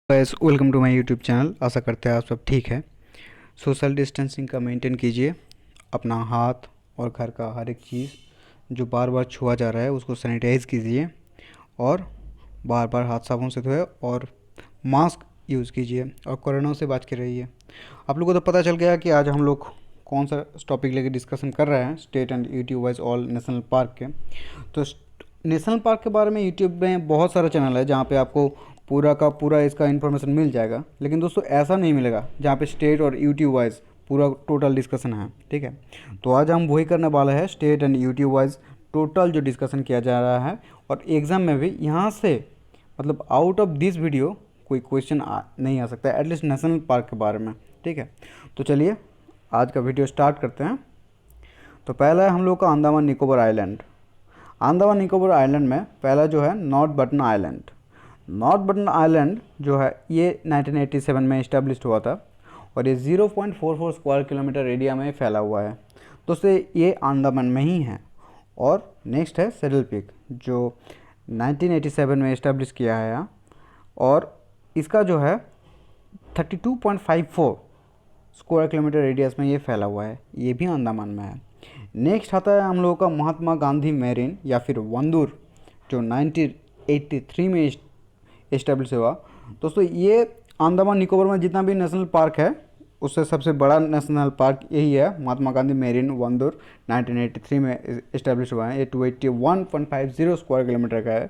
Guys, welcome to my YouTube channel. आशा करते हैं आप सब ठीक है। सोशल डिस्टेंसिंग का मेंटेन कीजिए। अपना हाथ और घर का हर एक चीज़ जो बार बार छुआ जा रहा है उसको सैनिटाइज कीजिए और बार बार हाथ साबुन से धोए और मास्क यूज़ कीजिए और कोरोना से बच के रहिए। आप लोगों को तो पता चल गया कि आज हम लोग कौन सा टॉपिक लेके डिस्कशन कर रहे हैं, state and YouTube wise all national park के। तो नेशनल पार्क के बारे में यूट्यूब में बहुत सारा चैनल है जहाँ पे आपको पूरा का पूरा इसका इन्फॉर्मेशन मिल जाएगा, लेकिन दोस्तों ऐसा नहीं मिलेगा जहाँ पे स्टेट और यूट्यूब वाइज पूरा टोटल डिस्कशन है। ठीक है, तो आज हम वही करने वाले हैं, state and YouTube wise total जो डिस्कशन किया जा रहा है। और एग्ज़ाम में भी यहाँ से मतलब आउट ऑफ दिस वीडियो कोई क्वेश्चन नहीं आ सकता है, एटलीस्ट नेशनल पार्क के बारे में। ठीक है, तो चलिए आज का वीडियो स्टार्ट करते हैं। तो पहला है हम लोग का अंडमान निकोबार आइलैंड। अंडमान निकोबार आइलैंड में पहला जो है north button island. North button island जो है ये 1987 में इस्टेब्लिश हुआ था और ये 0.44 स्क्वायर किलोमीटर एरिया में फैला हुआ है। तो से ये अंडमान में ही है। और नेक्स्ट है सेडल पीक जो 1987 में इस्टेब्लिश किया है और इसका जो है 32.54 स्क्वायर किलोमीटर रेडियस में ये फैला हुआ है, ये भी अंडमान में है। नेक्स्ट आता है हम लोगों का महात्मा गांधी मेरीन या फिर वंदूर जो 1983 में इस्टेब्लिश हुआ। दोस्तों ये अंडमान निकोबार में जितना भी नेशनल पार्क है उससे सबसे बड़ा नेशनल पार्क यही है, महात्मा गांधी मेरीन वंदूर 1983 में इस्टेब्लिश हुआ है। ये 281.50 स्क्वायर किलोमीटर का है।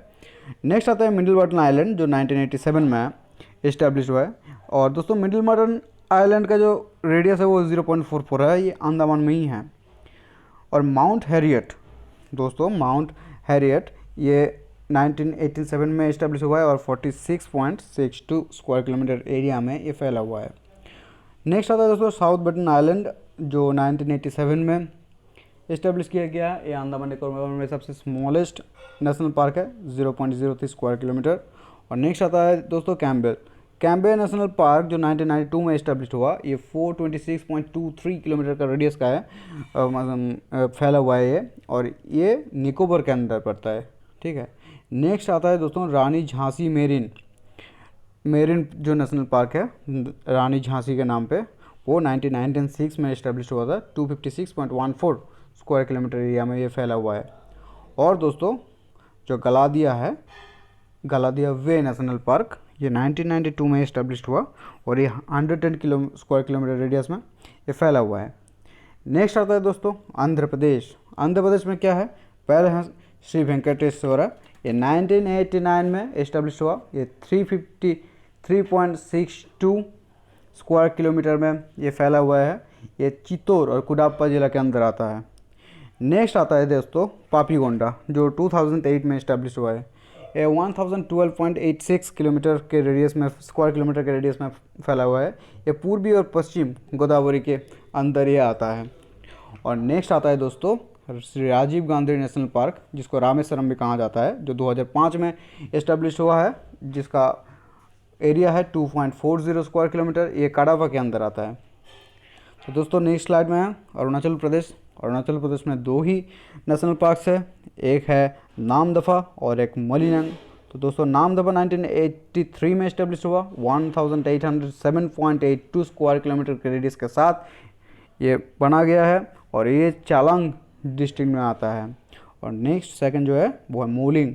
नेक्स्ट आता है मिडिल बटन आइलैंड जो 1987 में इस्टेब्लिश हुआ है। और दोस्तों मिडिल बटन आइलैंड का जो रेडियस है वो 0.44 है, ये अंडमान में ही है। और माउंट हैरियट, दोस्तों माउंट हैरियट ये 1987 में इस्टेब्लिश हुआ है और 46.62 स्क्वायर किलोमीटर एरिया में ये फैला हुआ है। नेक्स्ट आता है दोस्तों साउथ बटन आइलैंड जो 1987 में इस्टेब्लिश किया गया है। ये अंडमान निकोबार में सबसे स्मॉलेस्ट नेशनल पार्क है, 0.03 स्क्वायर किलोमीटर। और नेक्स्ट आता है दोस्तों कैम्बेल नेशनल पार्क जो 1992 में इस्टेब्लिश हुआ। ये 426.23 किलोमीटर का रेडियस का है, फैला हुआ है ये, और ये निकोबार के अंदर पड़ता है। ठीक है, नेक्स्ट आता है दोस्तों रानी झांसी मेरीन जो नेशनल पार्क है रानी झांसी के नाम पे, वो 1996 में इस्टेब्लिश हुआ था। 256.14 स्क्वायर किलोमीटर एरिया में ये फैला हुआ है। और दोस्तों जो गलादिया वे नेशनल पार्क ये 1992 में इस्टेब्लिश हुआ और ये 110 स्क्वायर किलोमीटर रेडियस में ये फैला हुआ है। नेक्स्ट आता है दोस्तों आंध्र प्रदेश में क्या है, पहले है श्री वेंकटेश्वरा, ये 1989 में इस्टेब्लिश हुआ। ये 353.62 स्क्वायर किलोमीटर में ये फैला हुआ है। ये चित्तौड़ और कुडाप्पा जिला के अंदर आता है। नेक्स्ट आता है दोस्तों पापीगोंडा जो 2008 में इस्टेब्लिश हुआ है। ये 1012.86 किलोमीटर के रेडियस में स्क्वायर किलोमीटर के रेडियस में फैला हुआ है। ये पूर्वी और पश्चिम गोदावरी के अंदर ये आता है। और नेक्स्ट आता है दोस्तों श्री राजीव गांधी नेशनल पार्क जिसको रामेश्वरम भी कहा जाता है, जो 2005 में इस्टेब्लिश हुआ है, जिसका एरिया है 2.40 स्क्वायर किलोमीटर। ये काडावा के अंदर आता है। तो दोस्तों नेक्स्ट स्लाइड में है अरुणाचल प्रदेश में दो ही नेशनल पार्क्स है, एक है नामदफा और एक मलिनांग। तो दोस्तों नामदफा 1983 में इस्टेब्लिश हुआ, 1807.82 स्क्वायर किलोमीटर के रेडियस के साथ ये बना गया है और ये चालांग डिस्ट्रिक्ट में आता है। और नेक्स्ट सेकंड जो है वो है मोलिंग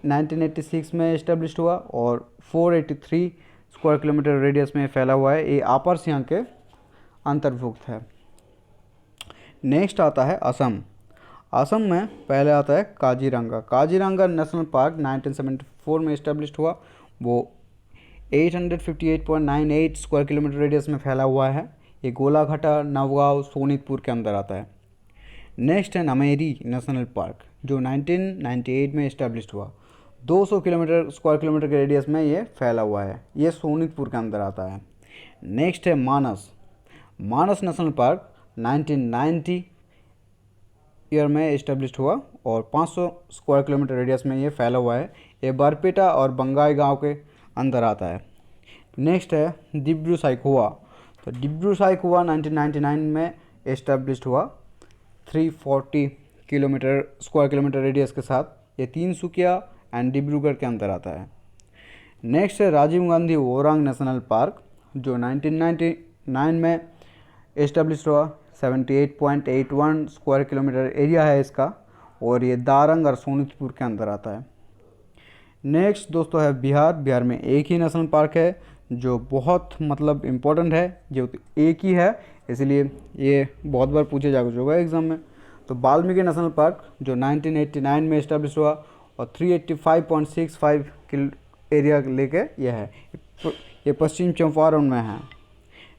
1986 में इस्टेब्लिश हुआ और 483 स्क्वायर किलोमीटर रेडियस में फैला हुआ है। ये अपर सियांग के अंतर्भुक्त है। नेक्स्ट आता है असम में पहले आता है काजीरंगा नेशनल पार्क 1974 में इस्टेब्लिश हुआ, वो 858.98 स्क्वायर किलोमीटर रेडियस में फैला हुआ है। ये गोलाघाटा नवगांव सोनीतपुर के अंदर आता है। नेक्स्ट है नमेरी नेशनल पार्क जो 1998 में इस्टेब्लिश हुआ, 200 स्क्वायर किलोमीटर के रेडियस में ये फैला हुआ है। ये सोनीतपुर के अंदर आता है। नेक्स्ट है मानस नेशनल पार्क 1990 ईयर में इस्टेब्लिश हुआ और 500 स्क्वायर किलोमीटर रेडियस में ये फैला हुआ है। ये बारपेटा और बंगाई गांव के अंदर आता है। नेक्स्ट है डिब्रू साइखोवा। तो डिब्रू साइखोवा 1999 में इस्टेब्लिश हुआ, 340 स्क्वायर किलोमीटर रेडियस के साथ। ये 3 तिनसुकिया एंड डिब्रूगढ़ के अंदर आता है। नेक्स्ट है राजीव गांधी ओरांग नेशनल पार्क जो 1999 में एस्टेब्लिश हुआ। 78.81 स्क्वायर किलोमीटर एरिया है इसका और ये दारंग और सोनितपुर के अंदर आता है। नेक्स्ट दोस्तों है बिहार। बिहार में एक ही नेशनल पार्क है जो बहुत मतलब इम्पोर्टेंट है, जो एक ही है, इसलिए ये बहुत बार पूछे जा चुका है एग्ज़ाम में। तो वाल्मीकि नेशनल पार्क जो 1989 में इस्टेब्लिश हुआ और 385.65 किल एरिया लेके यह है, ये पश्चिम चंपारण में है।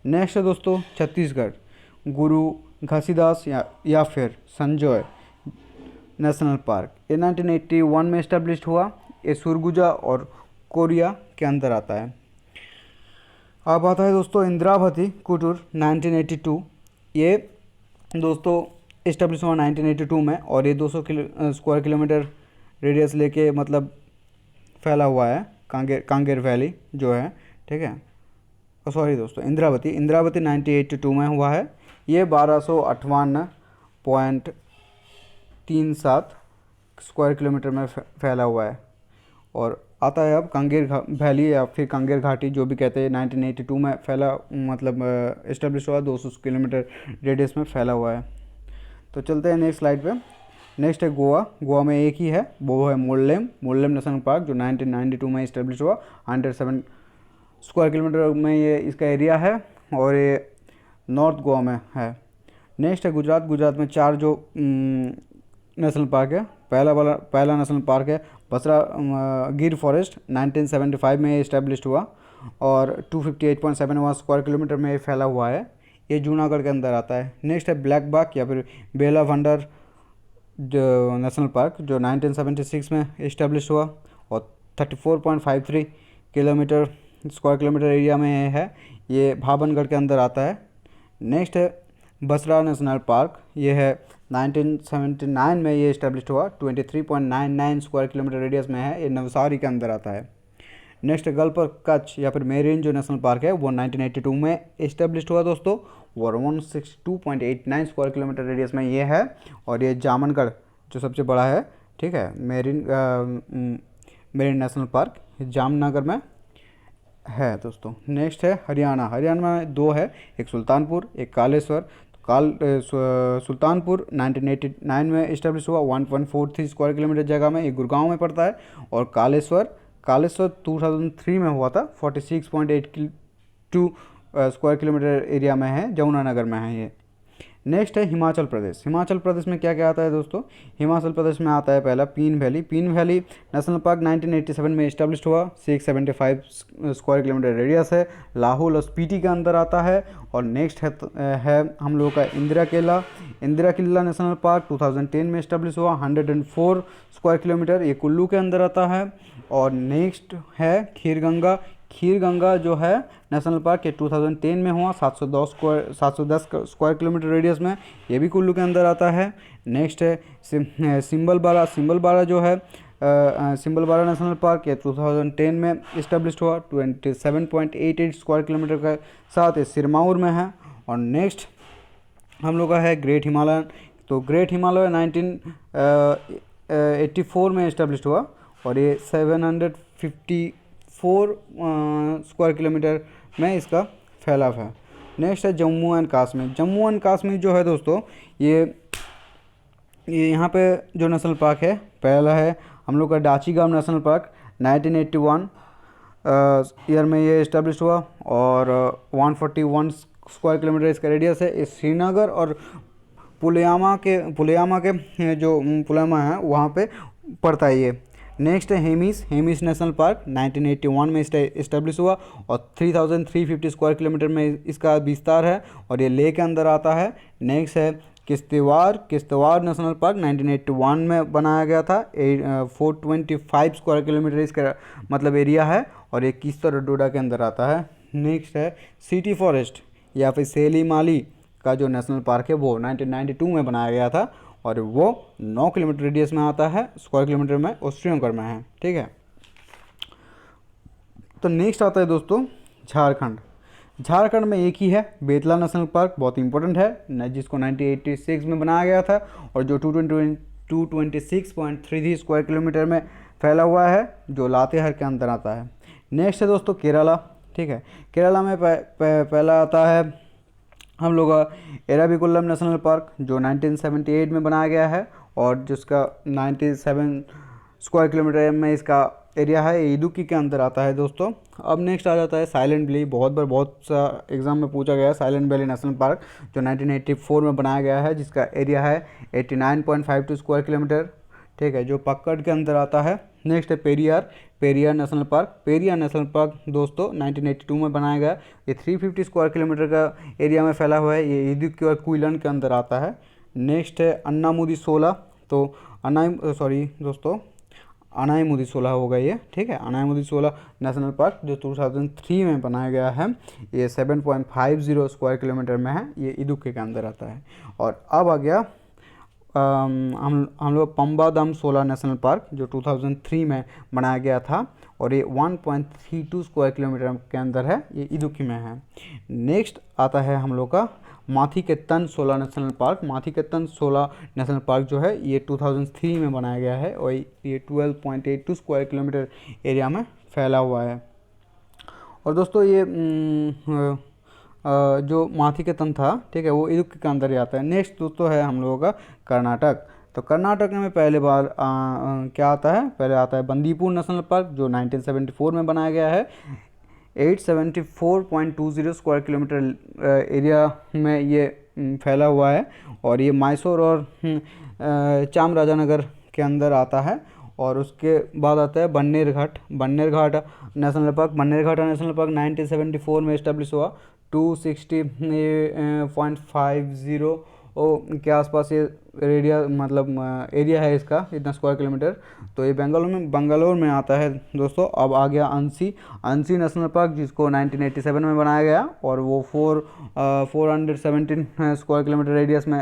नेक्स्ट है दोस्तों छत्तीसगढ़। गुरु घासीदास या फिर संजय नेशनल पार्क, ये 1981 में इस्टेब्लिश हुआ। ये सुरगुजा और कोरिया के अंदर आता है। अब आता है दोस्तों इंद्रावती कुटीर 1982। ये दोस्तों इस्टेब्लिश हुआ 1982 में और ये 200 स्क्वायर किलोमीटर रेडियस लेके मतलब फैला हुआ है। कांगेर वैली जो है, ठीक है। सॉरी दोस्तों, इंद्रावती 1982 में हुआ है। ये 1258.37 स्क्वायर किलोमीटर में फैला हुआ है। और आता है अब कांगेर वैली या फिर कांगेर घाटी जो भी कहते हैं, 1982 में फैला मतलब इस्टेब्लिश हुआ, 200 किलोमीटर रेडियस में फैला हुआ है। तो चलते हैं नेक्स्ट स्लाइड पे। नेक्स्ट है गोवा। गोवा में एक ही है, वो है मोल्लेम नेशनल पार्क जो 1992 में इस्टेब्लिश हुआ। 107 स्क्वायर किलोमीटर में ये इसका एरिया है और ये नॉर्थ गोवा में है। नेक्स्ट है गुजरात। गुजरात में 4 जो नेशनल पार्क है। पहला नेशनल पार्क है बसरा गिर फॉरेस्ट, 1975 में इस्टेब्लिश हुआ और 258.71 स्क्वायर किलोमीटर में ये फैला हुआ है। ये जूनागढ़ के अंदर आता है। नेक्स्ट है ब्लैक बाक या फिर बेला भंडार जो नेशनल पार्क जो 1976 में इस्टेब्लिश हुआ और 34.53 किलोमीटर स्क्वायर किलोमीटर एरिया में है। ये भावनगढ़ के अंदर आता है। नेक्स्ट है बसरा नेशनल पार्क, ये है 1979 में ये इस्टेब्लिश हुआ। 23.99 स्क्वायर किलोमीटर रेडियस में है। ये नवसारी के अंदर आता है। नेक्स्ट गल्फ कच्छ या फिर मेरिन जो नेशनल पार्क है वो 1982 में इस्टेब्लिश हुआ दोस्तों और 162.89 स्क्वायर किलोमीटर रेडियस में ये है। और ये जामनगढ़ जो सबसे बड़ा है, ठीक है, मेरिन नेशनल पार्क जामनगर में है दोस्तों। नेक्स्ट है हरियाणा। हरियाणा में 2 है, एक सुल्तानपुर एक कालेश्वर। सुल्तानपुर 1989 में इस्टेब्लिश हुआ, 1.43 स्क्वायर किलोमीटर जगह में, ये गुड़गांव में पड़ता है। और कालेश्वर 2003 में हुआ था, 46.82 स्क्वायर किलोमीटर एरिया में है, यमुनानगर में है ये। नेक्स्ट है हिमाचल प्रदेश। हिमाचल प्रदेश में क्या क्या आता है दोस्तों? हिमाचल प्रदेश में आता है पहला पीन वैली। पीन वैली नेशनल पार्क 1987 में इस्टेब्लिश हुआ, 675 स्क्वायर किलोमीटर रेडियस है, लाहौल और स्पीति के अंदर आता है। और नेक्स्ट है हम लोगों का इंदिरा किला। इंदिरा किला नेशनल पार्क 2010 में इस्टेब्लिश हुआ, 104 स्क्वायर किलोमीटर, ये कुल्लू के अंदर आता है। और नेक्स्ट है खीरगंगा। खीरगंगा जो है नेशनल पार्क ये 2010 में हुआ, 710 स्क्वायर किलोमीटर रेडियस में, ये भी कुल्लू के अंदर आता है। नेक्स्ट है सिंबलबारा। सिंबलबारा जो है सिंबलबारा नेशनल पार्क ये 2010 में इस्टेब्लिश हुआ, 27.88 स्क्वायर किलोमीटर के साथ ये सिरमौर में है। और नेक्स्ट हम लोग का है ग्रेट हिमालय। तो ग्रेट हिमालय 1984 में इस्टेब्लिश हुआ और ये 754 स्क्वायर किलोमीटर में इसका फैलाव है। नेक्स्ट है जम्मू एंड कश्मीर। जम्मू एंड कश्मीर जो है दोस्तों ये यहाँ पे जो नेशनल पार्क है पहला है हम लोग का डाचीगाम नेशनल पार्क, 1981 ईयर में ये इस्टेब्लिश हुआ और 141 स्क्वायर किलोमीटर इसका रेडियस है। इस श्रीनगर और पुलियामा के जो पुलियामा है वहाँ पे पड़ता है ये। नेक्स्ट है हेमिस नेशनल पार्क, 1981 में इस्टेब्लिश हुआ और 3350 स्क्वायर किलोमीटर में इसका विस्तार है और ये लेह के अंदर आता है। नेक्स्ट है किश्तवाड़ नेशनल पार्क, 1981 में बनाया गया था, 425 स्क्वायर किलोमीटर इसका मतलब एरिया है और ये किश्तवाड़ और डोडा के अंदर आता है। नेक्स्ट है सिटी फॉरेस्ट या फिर सेलीमाली का जो नेशनल पार्क है वो 1992 में बनाया गया था और वो 9 किलोमीटर रेडियस में आता है, स्क्वायर किलोमीटर में, और श्रीनगर में है, ठीक है। तो नेक्स्ट आता है दोस्तों झारखंड। झारखंड में एक ही है बेतला नेशनल पार्क, बहुत इंपॉर्टेंट है, जिसको 1986 में बनाया गया था और जो 226.33 स्क्वायर किलोमीटर में फैला हुआ है, जो लातेहार के अंदर आता है। नेक्स्ट है दोस्तों केरला, ठीक है। केरला में पहला आता है हम लोग का एराविकुलम नेशनल पार्क, जो 1978 में बनाया गया है और जिसका 97 स्क्वायर किलोमीटर में इसका एरिया है, ये इदुक्की के अंदर आता है दोस्तों। अब नेक्स्ट आ जाता है साइलेंट वैली, बहुत सा एग्जाम में पूछा गया है। साइलेंट वैली नेशनल पार्क जो 1984 में बनाया गया है, जिसका एरिया है 89.52 स्क्वायर किलोमीटर, ठीक है, जो पक्कड़ के अंदर आता है। नेक्स्ट है Periyar national park. Periyar national park दोस्तों 1982 में बनाया गया। ये 350 स्क्वायर किलोमीटर का एरिया में फैला हुआ है। ये इदुक्की और क्विलन के अंदर आता है। नेक्स्ट है अन्नामुदी सोला, तो अनाईमुदी सोला होगा ये, ठीक है। अनाईमुदी सोला नेशनल पार्क जो 2003 में बनाया गया है, ये 7.50 स्क्वायर किलोमीटर में है, ये इदुक्की के अंदर आता है। और अब आ गया हम लोग पंबादम सोला नेशनल पार्क जो 2003 में बनाया गया था और ये 1.32 स्क्वायर किलोमीटर के अंदर है, ये इदुक्की में है। नेक्स्ट आता है हम लोग का माथीकेत्तन सोला नेशनल पार्क। माथीकेत्तन सोला नेशनल पार्क जो है ये 2003 में बनाया गया है और ये 12.82 स्क्वायर किलोमीटर एरिया में फैला हुआ है। और दोस्तों ये जो माथीकेत्तन था, ठीक है, वो इदुक्की के अंदर ही आता है। नेक्स्ट दोस्तों है हम लोगों का कर्नाटक। तो कर्नाटक में पहले बार क्या आता है, पहले आता है बंदीपुर नेशनल पार्क जो 1974 में बनाया गया है। 874.20 स्क्वायर किलोमीटर एरिया में ये फैला हुआ है और ये मैसूर और चामराजानगर के अंदर आता है। और उसके बाद आता है बन्नेरघाट नेशनल पार्क। बन्नेरघाट नेशनल पार्क 1974 में इस्टेब्लिश हुआ। 260.50 के आसपास ये एरिया है इसका, इतना स्क्वायर किलोमीटर। तो ये बेंगलोर में आता है दोस्तों। अब आ गया अंसी नेशनल पार्क, जिसको 1987 में बनाया गया और वो 417 स्क्वायर किलोमीटर रेडियस में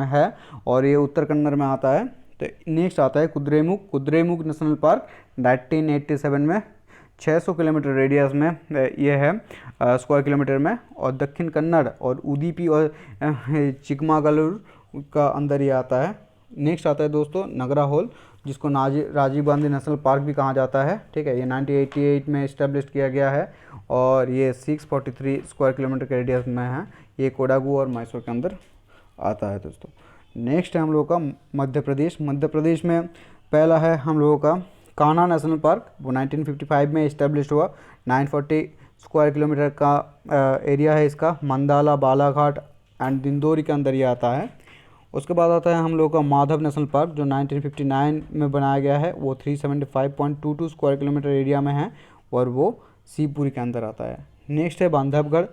है और ये उत्तर कन्नड़ में आता है। तो नेक्स्ट आता है कुद्रेमुख नेशनल पार्क 1987 में 600 किलोमीटर रेडियस में ये है स्क्वायर किलोमीटर में, और दक्षिण कन्नड़ और उडुपी और चिकमागलुर का अंदर ये आता है। नेक्स्ट आता है दोस्तों नगरा होल, जिसको राजीव गांधी नेशनल पार्क भी कहा जाता है, ठीक है। ये 1988 में इस्टेब्लिश किया गया है और ये 643 स्क्वायर किलोमीटर के रेडियस में है। ये कोडागू और मैसूर के अंदर आता है दोस्तों। नेक्स्ट है हम लोगों का मध्य प्रदेश में पहला है हम लोगों का कान्हा नेशनल पार्क, वो 1955 में इस्टेब्लिश हुआ। 940 स्क्वायर किलोमीटर का एरिया है इसका। मंडाला, बालाघाट एंड दिंदोरी के अंदर ये आता है। उसके बाद आता है हम लोगों का माधव नेशनल पार्क जो 1959 में बनाया गया है। वो 375.22 स्क्वायर किलोमीटर एरिया में है और वो शिवपुरी के अंदर आता है। नेक्स्ट है बांधवगढ़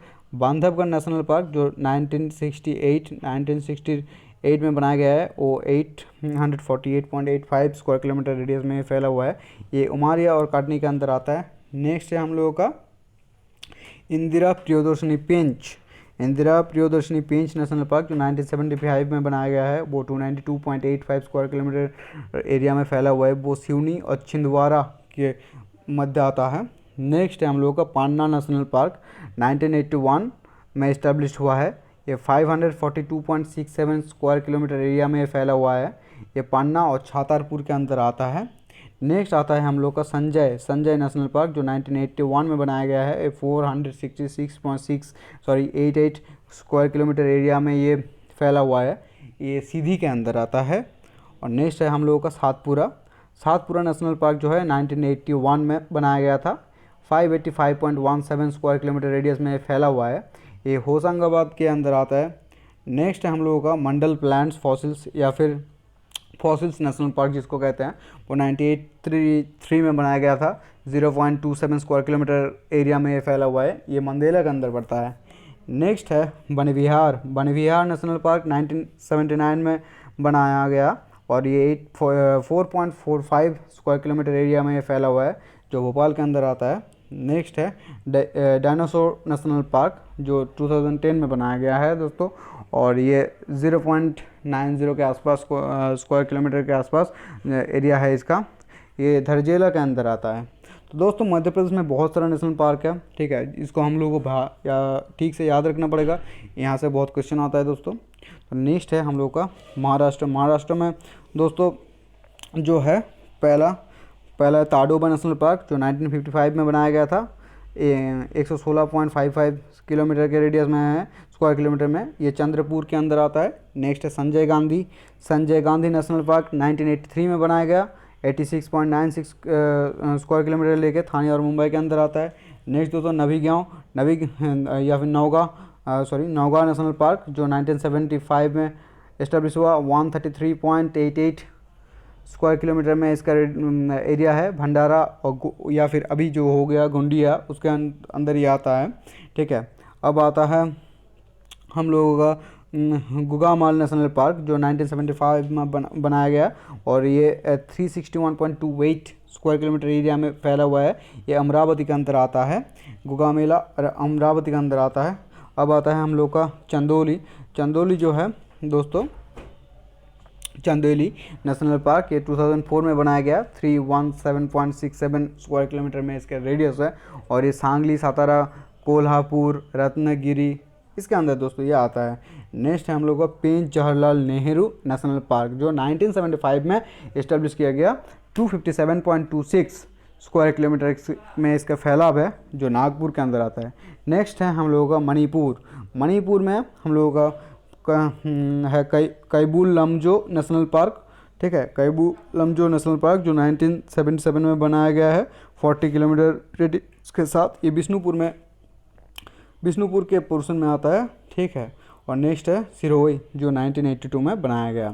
नेशनल पार्क जो 1968 में बनाया गया है। वो 848.85 स्क्वायर किलोमीटर रेडियस में फैला हुआ है। ये उमारिया और काटनी के अंदर आता है। नेक्स्ट है हम लोगों का इंदिरा प्रियदर्शनी पेंच नेशनल पार्क जो 1975 में बनाया गया है। वो 292.85 स्क्वायर किलोमीटर एरिया में फैला हुआ है। वो सिवनी और छिंदवाड़ा के मध्य आता है। नेक्स्ट है हम लोगों का पन्ना नेशनल पार्क 1981 में इस्टेब्लिश हुआ है। ये 542.67 स्क्वायर किलोमीटर एरिया में फैला हुआ है। ये पन्ना और छातारपुर के अंदर आता है। नेक्स्ट आता है हम लोग का संजय नेशनल पार्क जो 1981 में बनाया गया है। 466.88 स्क्वायर किलोमीटर एरिया में ये फैला हुआ है। ये सीधी के अंदर आता है। और नेक्स्ट है हम लोगों का सातपुरा नेशनल पार्क जो है 1981 में बनाया गया था। 585.17 स्क्वायर किलोमीटर रेडियस में फैला हुआ है। ये होशंगाबाद के अंदर आता है। नेक्स्ट है हम लोगों का मंडल प्लांट्स फॉसिल्स या फिर फॉसिल्स नेशनल पार्क जिसको कहते हैं। वो 1983 में बनाया गया था। 0.27 स्क्वायर किलोमीटर एरिया में ये फैला हुआ है। ये मंडेला के अंदर पड़ता है। नेक्स्ट है बनविहार नेशनल पार्क 1979 में बनाया गया और ये 4.45 स्क्वायर किलोमीटर एरिया में ये फैला हुआ है, जो भोपाल के अंदर आता है। नेक्स्ट है डायनासोर नेशनल पार्क जो 2010 में बनाया गया है दोस्तों, और ये 0.90 के आसपास स्क्वायर किलोमीटर के आसपास एरिया है इसका। ये धरजेला के अंदर आता है। तो दोस्तों मध्य प्रदेश में बहुत सारा नेशनल पार्क है, ठीक है। इसको हम लोगों को ठीक से याद रखना पड़ेगा, यहाँ से बहुत क्वेश्चन आता है दोस्तों। तो नेक्स्ट है हम लोग का महाराष्ट्र में दोस्तों जो है पहला पहला ताडोबा नेशनल पार्क जो 1955 में बनाया गया था, 116.55 किलोमीटर के रेडियस में है, स्क्वायर किलोमीटर में, ये चंद्रपुर के अंदर आता है। नेक्स्ट है संजय गांधी नेशनल पार्क 1983 में बनाया गया, 86.96 स्क्वायर किलोमीटर लेके थाने और मुंबई के अंदर आता है। नेक्स्ट दोस्तों नौगांव नेशनल पार्क जो 1975 में इस्टेब्लिश हुआ, 133.88 स्क्वायर किलोमीटर में इसका एरिया है। भंडारा और या फिर अभी जो हो गया गोंडिया उसके अंदर ही आता है, ठीक है। अब आता है हम लोगों का गुगामाल नेशनल पार्क जो 1975 में बनाया गया और ये 361.28 स्क्वायर किलोमीटर एरिया में फैला हुआ है। ये अमरावती के अंदर आता है, गुगामेला अमरावती के अंदर आता है। अब आता है हम लोग का चंदौली जो है दोस्तों, चंदौली नेशनल पार्क ये 2004 में बनाया गया, 317.67 स्क्वायर किलोमीटर में इसका रेडियस है और ये सांगली, सातारा, कोल्हापुर, रत्नागिरी इसके अंदर दोस्तों ये आता है। नेक्स्ट है हम लोग का पेंच जवाहरलाल नेहरू नेशनल पार्क जो 1975 में इस्टेब्लिश किया गया, 257.26 स्क्वायर किलोमीटर में इसका फैलाव है जो नागपुर के अंदर आता है। नेक्स्ट है हम लोगों का मणिपुर में हम लोगों का है कैबुल लमजो नेशनल पार्क, ठीक है। कैबुल लमजो नेशनल पार्क जो 1977 में बनाया गया है, 40 किलोमीटर रेडियस के साथ। ये बिष्णुपुर के पोर्शन में आता है, ठीक है। और नेक्स्ट है सिरोही जो 1982 में बनाया गया,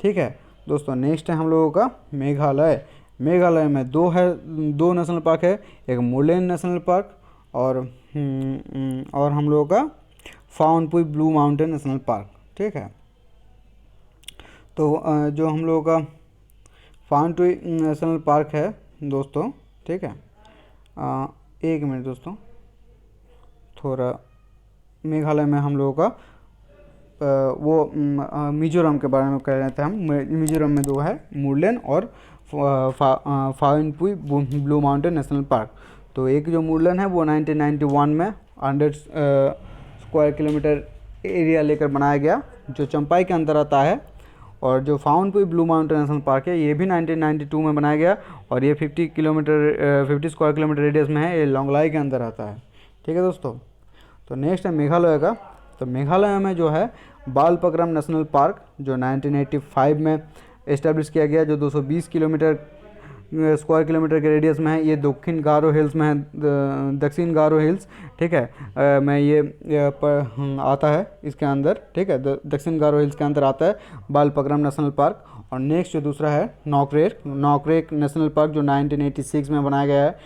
ठीक है दोस्तों। नेक्स्ट है हम लोगों का मेघालय में दो नेशनल पार्क है, एक मुरलेन नेशनल पार्क और हम लोगों का फाउनपुई ब्लू माउंटेन नेशनल पार्क, ठीक है। तो जो हम लोगों का फाउनपुई नेशनल पार्क है दोस्तों, ठीक है। एक मिनट दोस्तों, थोड़ा मेघालय में हम लोगों का मिजोरम के बारे में कह रहे थे हम। मिजोरम में दो है, मुरलेन और फाउनपुई ब्लू माउंटेन नेशनल पार्क। तो एक जो मुरलेन है वो 1991 में 100 स्क्वायर किलोमीटर एरिया लेकर बनाया गया जो चंपाई के अंदर आता है। और जो फाउनपुई ब्लू माउंटेन नेशनल पार्क है ये भी 1992 में बनाया गया और ये 50 स्क्वायर किलोमीटर रेडियस में है, ये लोंगलाई के अंदर आता है, ठीक है दोस्तों। तो नेक्स्ट है मेघालय का। तो मेघालय में जो है बालपक्रम नेशनल पार्क जो 1985 में इस्टेब्लिश किया गया जो 220 स्क्वायर किलोमीटर के रेडियस में है। ये दक्षिण गारो हिल्स में है, दक्षिण गारो हिल्स, ठीक है, में ये आता है इसके अंदर, ठीक है। दक्षिण गारो हिल्स के अंदर आता है बालपक्रम नेशनल पार्क। और नेक्स्ट जो दूसरा है नौकरेक नेशनल पार्क जो 1986 में बनाया गया है,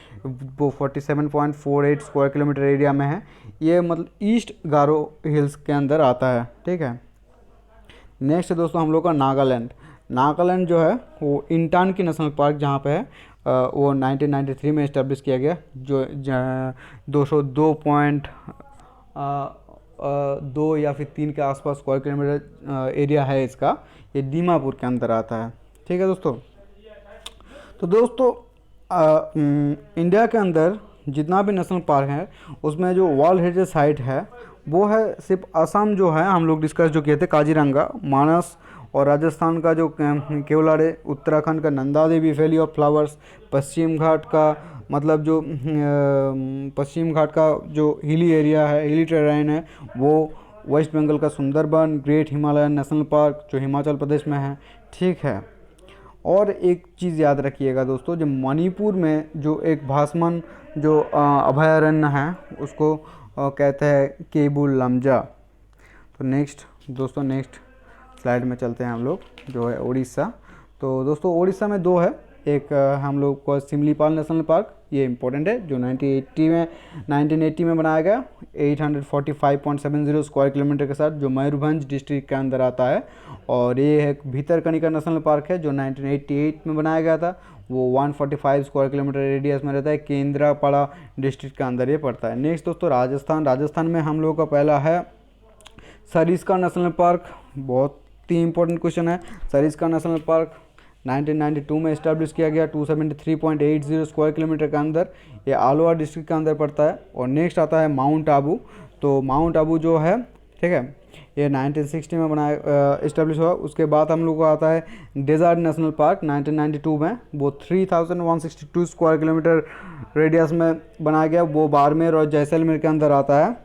वो 47.48 स्क्वायर किलोमीटर एरिया में है। ये मतलब ईस्ट गारो हिल्स के अंदर आता है, ठीक है। नेक्स्ट दोस्तों हम लोग का नागालैंड जो है वो इंटान की नेशनल पार्क जहाँ पे है, वो 1993 में इस्टेब्लिश किया गया जो 202 या फिर 3 के आसपास स्क्वायर किलोमीटर एरिया है इसका। ये दीमापुर के अंदर आता है, ठीक है दोस्तों। तो दोस्तों इंडिया के अंदर जितना भी नेशनल पार्क है उसमें जो वर्ल्ड हेरिटेज साइट है वो है सिर्फ असम जो है हम लोग डिस्कस जो किए थे, काजीरंगा, मानस, और राजस्थान का जो केवलाड़े, उत्तराखंड का Nanda Devi valley of flowers, पश्चिम घाट का मतलब जो पश्चिम घाट का जो हिली एरिया है, हिली टेरेन है, वो वेस्ट बंगाल का Sundarban, great Himalayan national park जो हिमाचल प्रदेश में है, ठीक है। और एक चीज़ याद रखिएगा दोस्तों, जो मणिपुर में जो एक भासमन जो अभयारण्य है उसको कहते हैं केबुल लमजा। तो नेक्स्ट दोस्तों, नेक्स्ट स्लाइड में चलते हैं हम लोग, जो है उड़ीसा। तो दोस्तों उड़ीसा में दो है, एक हम लोग को सिमलीपाल नेशनल पार्क, ये इंपॉर्टेंट है, जो 1980 में बनाया गया, 845.70 स्क्वायर किलोमीटर के साथ, जो मयूरभंज डिस्ट्रिक्ट के अंदर आता है। और ये एक भीतरकनिका नेशनल पार्क है जो 1988 में बनाया गया था, वो 145 स्क्वायर किलोमीटर रेडियस में रहता है, केंद्रापड़ा डिस्ट्रिक्ट के अंदर ये पड़ता है। नेक्स्ट दोस्तों राजस्थान में हम लोग का पहला है सरिस्का नेशनल पार्क। बहुत ही इंपॉर्टेंट क्वेश्चन है। सरिस्का नेशनल पार्क 1992 में इस्टेब्लिश किया गया, 273.80 स्क्वायर किलोमीटर के अंदर, ये आलोवा डिस्ट्रिक्ट के अंदर पड़ता है। और नेक्स्ट आता है माउंट आबू। तो माउंट आबू जो है, ठीक है, ये 1960 में बनाया इस्टेब्लिश हुआ। उसके बाद हम लोग को आता है डेजर्ट नेशनल पार्क 1992 में, वो 3162 स्क्वायर किलोमीटर रेडियस में बनाया गया, वो बाड़मेर और जैसलमेर के अंदर आता है।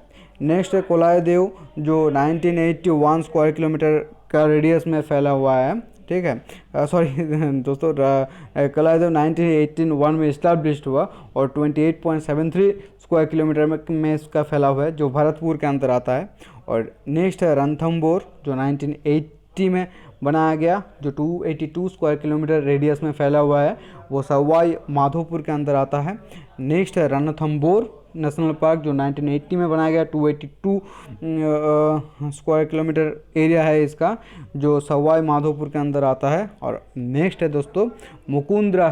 नेक्स्ट है कोलाय देव जो 1981 स्क्वायर किलोमीटर का रेडियस में फैला हुआ है, ठीक है। सॉरी दोस्तों, कोलाय देव 1981 में इस्टेब्लिश्ड हुआ और 28.73 स्क्वायर किलोमीटर में इसका फैला हुआ है, जो भरतपुर के अंदर आता है। और नेक्स्ट है रणथंबोर जो 1980 में बनाया गया, जो 282 स्क्वायर किलोमीटर रेडियस में फैला हुआ है, वो सवाई माधोपुर के अंदर आता है। नेक्स्ट है रणथंबोर नेशनल पार्क जो 1980 में बनाया गया, 282 स्क्वायर किलोमीटर एरिया है इसका, जो सवाई माधोपुर के अंदर आता है। और नेक्स्ट है दोस्तों मुकुंदा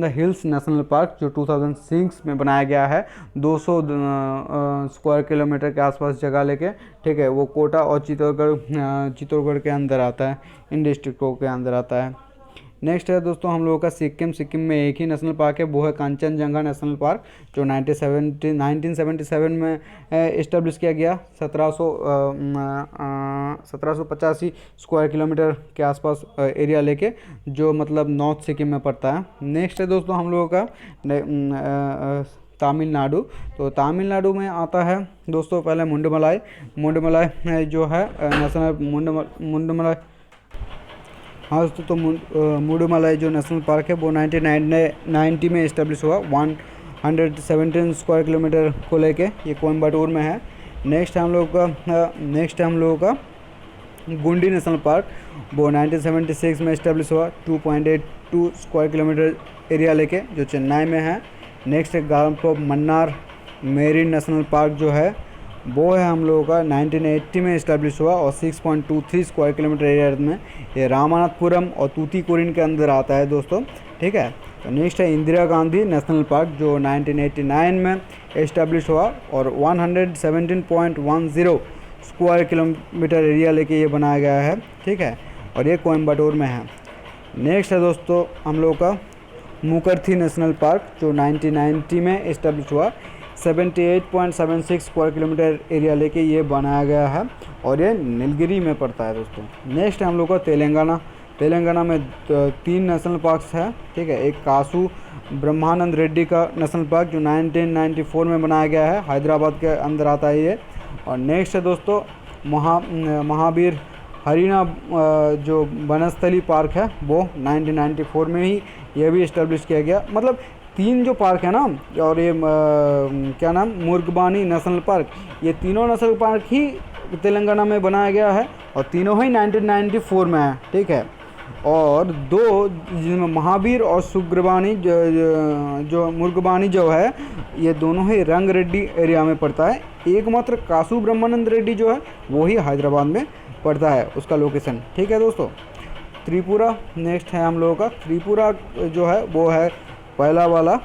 हिल्स नेशनल पार्क जो 2006 में बनाया गया है, 200 स्क्वायर किलोमीटर के आसपास जगह लेके, ठीक है। वो कोटा और चित्तौड़गढ़ के अंदर आता है, इन डिस्ट्रिक्टों के अंदर आता है। नेक्स्ट है दोस्तों हम लोगों का सिक्किम में एक ही नेशनल पार्क है, वो है कंचनजंगा नेशनल पार्क जो 1977 में इस्टेब्लिश किया गया, 1785 स्क्वायर किलोमीटर के आसपास एरिया लेके, जो मतलब नॉर्थ सिक्किम में पड़ता है। नेक्स्ट है दोस्तों हम लोगों का तमिलनाडु। तो तमिलनाडु में आता है दोस्तों पहले मुंडमलाई जो है नेशनल मुंडमलाई, हाँ दोस्तों, तो मुंडमलाई जो नेशनल पार्क है वो 1990 में इस्टेब्लिश हुआ, 117 स्क्वायर किलोमीटर को लेके, ये कोयम्बटूर में है। नेक्स्ट है हम लोगों का गुंडी नेशनल पार्क, वो 1976 में इस्टेब्लिश हुआ, 2.82 स्क्वायर किलोमीटर एरिया लेके, जो चेन्नई में है। नेक्स्ट है गालम्पोप मन्नार मेरीन नेशनल पार्क जो है, वो है हम लोगों का 1980 में इस्टेब्लिश हुआ और 6.23 स्क्वायर किलोमीटर एरिया में, ये रामानाथपुरम और तूतीकोरिन के अंदर आता है दोस्तों, ठीक है। तो नेक्स्ट है इंदिरा गांधी नेशनल पार्क जो 1989 में इस्टेब्लिश हुआ और 117.10 स्क्वायर किलोमीटर एरिया लेके ये बनाया गया है, ठीक है, और ये कोयम्बटूर में है। नेक्स्ट है दोस्तों हम लोग का मुकरथी नेशनल पार्क जो 1990 में इस्टेब्लिश हुआ, 78.76 स्क्वायर किलोमीटर एरिया लेके ये बनाया गया है और ये नीलगिरी में पड़ता है दोस्तों। नेक्स्ट हम लोग का तेलंगाना में 3 नेशनल पार्क्स हैं, ठीक है। एक कासू ब्रह्मानंद रेड्डी का नेशनल पार्क जो 1994 में बनाया गया है, हैदराबाद के अंदर आता है ये। और नेक्स्ट है दोस्तों महावीर हरिना जो वनस्थली पार्क है, वो 1994 में ही ये भी इस्टेब्लिश किया गया। मतलब 3 जो पार्क है ना, और ये क्या नाम मुर्गबानी नेशनल पार्क, ये तीनों नेशनल पार्क ही तेलंगाना में बनाया गया है और तीनों ही 1994 में है, ठीक है। और 2 जिनमें महावीर और सुग्रबानी जो मुर्गबानी जो है, ये दोनों ही रंग रेड्डी एरिया में पड़ता है। एकमात्र कासू ब्रह्मानंद रेड्डी जो है वो ही हैदराबाद में पड़ता है, उसका लोकेशन, ठीक है दोस्तों। त्रिपुरा नेक्स्ट है हम लोगों का, त्रिपुरा जो है वो है पहला वाला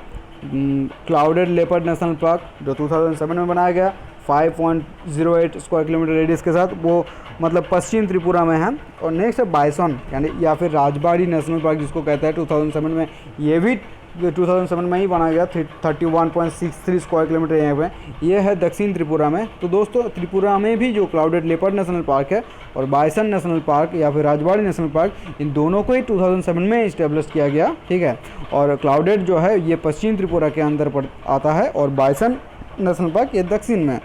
क्लाउडेड लेपर्ड नेशनल पार्क जो 2007 में बनाया गया, 5.08 स्क्वायर किलोमीटर रेडियस के साथ, वो मतलब पश्चिम त्रिपुरा में है। और नेक्स्ट है बाइसन यानी या फिर राजबाड़ी नेशनल पार्क जिसको कहते हैं, 2007 में, ये भी 2007 में ही बनाया गया, 31.63 स्क्वायर किलोमीटर यहाँ पे, ये है दक्षिण त्रिपुरा में। तो दोस्तों त्रिपुरा में भी जो क्लाउडेड लेपर्ड नेशनल पार्क है और बाइसन नेशनल पार्क या फिर राजबाड़ी नेशनल पार्क, इन दोनों को ही 2007 में इस्टेब्लिश किया गया, ठीक है। और क्लाउडेड जो है ये पश्चिम त्रिपुरा के अंदर आता है और बाइसन नेशनल पार्क ये दक्षिण में।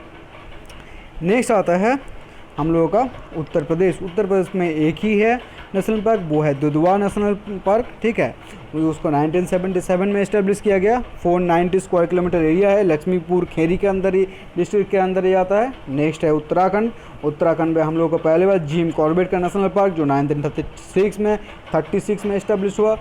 नेक्स्ट आता है हम लोगों का उत्तर प्रदेश में एक ही है नेशनल पार्क, वो है दुधवा नेशनल पार्क, ठीक है। उसको 1977 में इस्टेब्लिश किया गया, 490 स्क्वायर किलोमीटर एरिया है, लक्ष्मीपुर खेरी के अंदर ही डिस्ट्रिक्ट के अंदर ही आता है। नेक्स्ट है उत्तराखंड में हम लोग को पहले बार जिम कॉर्बेट का नेशनल पार्क जो 1936 में इस्टेब्लिश हुआ,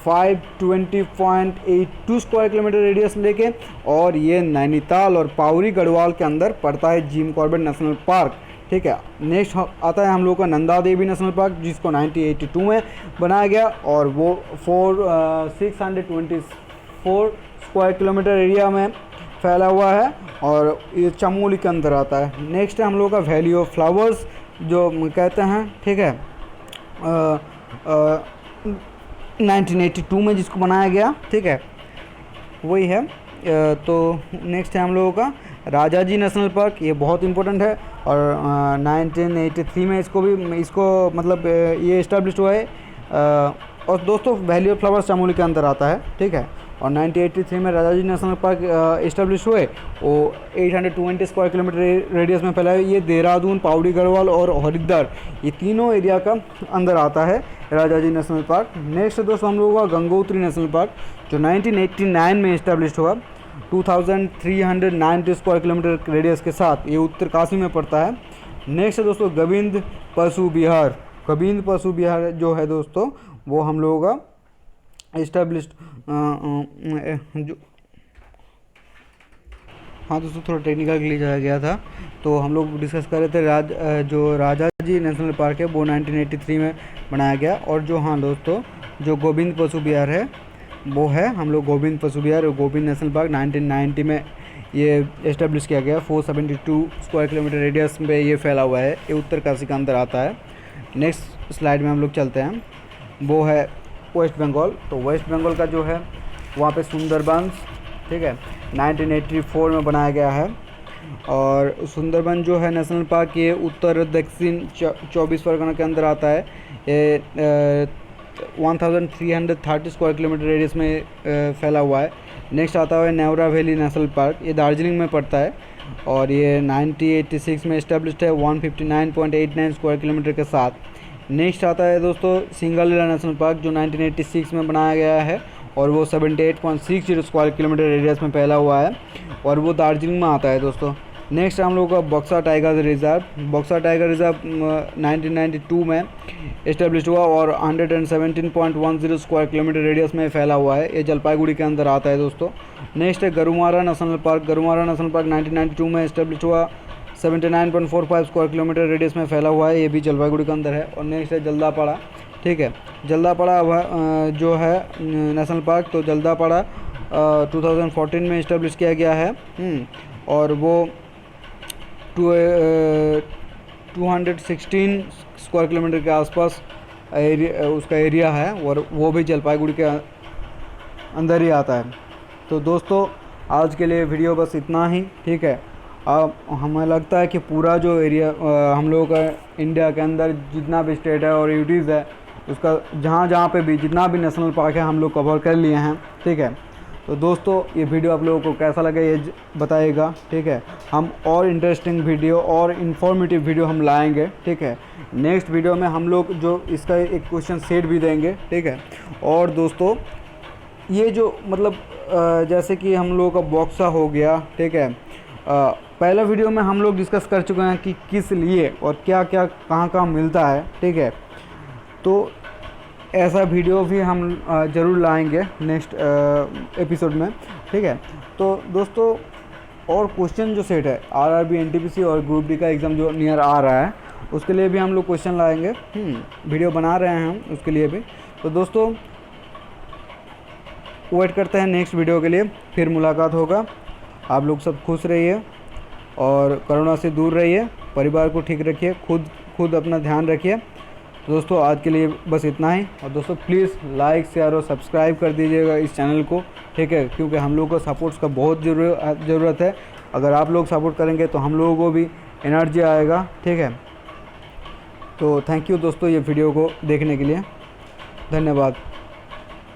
520.82 स्क्वायर किलोमीटर रेडियस लेके, और ये नैनीताल और पाउरी गढ़वाल के अंदर पड़ता है जिम कॉर्बेट नेशनल पार्क, ठीक है। नेक्स्ट आता है हम लोग का नंदा देवी नेशनल पार्क जिसको 1982 में बनाया गया और वो 624 स्क्वायर किलोमीटर एरिया में फैला हुआ है और ये चमोली के अंदर आता है। नेक्स्ट है हम लोग का वैली ऑफ फ्लावर्स जो कहते हैं, ठीक है, 1982 में जिसको बनाया गया, ठीक है, वही है। तो नेक्स्ट है हम लोगों का राजाजी नेशनल पार्क, ये बहुत इंपॉर्टेंट है और 1983 में इसको मतलब ये इस्टेब्लिश हुआ है। और दोस्तों वैली ऑफ फ्लावर्स चमोली के अंदर आता है, ठीक है। और 1983 में राजाजी नेशनल पार्क इस्टेब्लिश हुए, वो 820 स्क्वायर किलोमीटर रेडियस में फैला है। ये देहरादून, पावड़ी गढ़वाल और हरिद्वार, ये तीनों एरिया का अंदर आता है राजाजी नेशनल पार्क। नेक्स्ट दोस्तों हम लोगों का गंगोत्री नेशनल पार्क, जो 1989 में इस्टेब्लिश हुआ, 2390 स्क्वायर किलोमीटर रेडियस के साथ, ये उत्तरकाशी में पड़ता है। नेक्स्ट है दोस्तों गोविंद पशु विहार। गोविंद पशु विहार जो है दोस्तों, वो हम लोगों का इस्टेब्लिश्ड जो, हाँ दोस्तों थोड़ा टेक्निकल के लिए जाया गया था, तो हम लोग डिस्कस कर रहे थे जो राजाजी नेशनल पार्क है वो 1983 में बनाया गया। और जो हाँ दोस्तों जो गोविंद पशु विहार है वो है हम लोग गोविंद पशु विहार और गोविंद नेशनल पार्क 1990 में ये इस्टेब्लिश किया गया। 472 स्क्वायर किलोमीटर रेडियस में ये फैला हुआ है, ये उत्तरकाशी के अंदर आता है। नेक्स्ट स्लाइड में हम लोग चलते हैं, वो है वेस्ट बंगाल। तो वेस्ट बंगाल का जो है वहाँ पे सुंदरबंस, ठीक है, 1984 में बनाया गया है। और सुंदरबन जो है नेशनल पार्क, ये उत्तर दक्षिण 24 परगना के अंदर आता है। ये 1330 स्क्वायर किलोमीटर रेडियस में फैला हुआ है। नेक्स्ट आता है नेवरा वैली नेशनल पार्क, ये दार्जिलिंग में पड़ता है और ये 1986 में इस्टेब्लिश्ड है 159.89 स्क्वायर किलोमीटर के साथ। नेक्स्ट आता है दोस्तों सिंगलीला नेशनल पार्क, जो 1986 में बनाया गया है और वो 78.60 स्क्वायर किलोमीटर रेडियस में फैला हुआ है और वो दार्जिलिंग में आता है दोस्तों। नेक्स्ट हम लोग का बक्सा टाइगर रिजर्व। बक्सा टाइगर रिजर्व 1992 में इस्टेब्लिश हुआ और 117.10 स्क्वायर किलोमीटर रेडियस में फैला हुआ है, ये जलपाईगुड़ी के अंदर आता है दोस्तों। नेक्स्ट है Gorumara national park. Gorumara national park 1992 में इस्टेब्लिश हुआ, 79.45 स्क्वायर किलोमीटर रेडियस में फैला हुआ है, ये भी जलपाईगुड़ी के अंदर है। और नेक्स्ट है जल्दापाड़ा, ठीक है। जल्दापाड़ा जो है नेशनल पार्क, तो जल्दापाड़ा 2014 में इस्टेब्लिश किया गया है और वो 216 स्क्वायर किलोमीटर के आसपास उसका एरिया है और वो भी जलपाईगुड़ी के अंदर ही आता है। तो दोस्तों आज के लिए वीडियो बस इतना ही, ठीक है। अब हमें लगता है कि पूरा जो एरिया हम लोगों का इंडिया के अंदर जितना भी स्टेट है और यूटीज़ है, उसका जहाँ पे भी जितना भी नेशनल पार्क है हम लोग कवर कर लिए हैं, ठीक है। तो दोस्तों ये वीडियो आप लोगों को कैसा लगा ये बताइएगा, ठीक है। हम और इंटरेस्टिंग वीडियो और इन्फॉर्मेटिव वीडियो हम लाएंगे, ठीक है। नेक्स्ट वीडियो में हम लोग जो इसका एक क्वेश्चन सेट भी देंगे, ठीक है। और दोस्तों ये जो मतलब जैसे कि हम लोगों का बॉक्सा हो गया, ठीक है। पहला वीडियो में हम लोग डिस्कस कर चुके हैं कि किस लिए और क्या क्या कहाँ मिलता है, ठीक है। तो ऐसा वीडियो भी हम ज़रूर लाएंगे नेक्स्ट एपिसोड में, ठीक है। तो दोस्तों और क्वेश्चन जो सेट है आरआरबी एनटीपीसी और ग्रुप डी का एग्ज़ाम जो नियर आ रहा है, उसके लिए भी हम लोग क्वेश्चन लाएंगे, वीडियो बना रहे हैं हम उसके लिए भी। तो दोस्तों वेट करते हैं नेक्स्ट वीडियो के लिए, फिर मुलाकात होगा। आप लोग सब खुश रहिए और कोरोना से दूर रहिए, परिवार को ठीक रखिए, खुद अपना ध्यान रखिए। दोस्तों आज के लिए बस इतना ही। और दोस्तों प्लीज़ लाइक शेयर और सब्सक्राइब कर दीजिएगा इस चैनल को, ठीक है, क्योंकि हम लोगों को सपोर्ट्स का बहुत ज़रूरत है। अगर आप लोग सपोर्ट करेंगे तो हम लोगों को भी एनर्जी आएगा, ठीक है। तो थैंक यू दोस्तों ये वीडियो को देखने के लिए, धन्यवाद।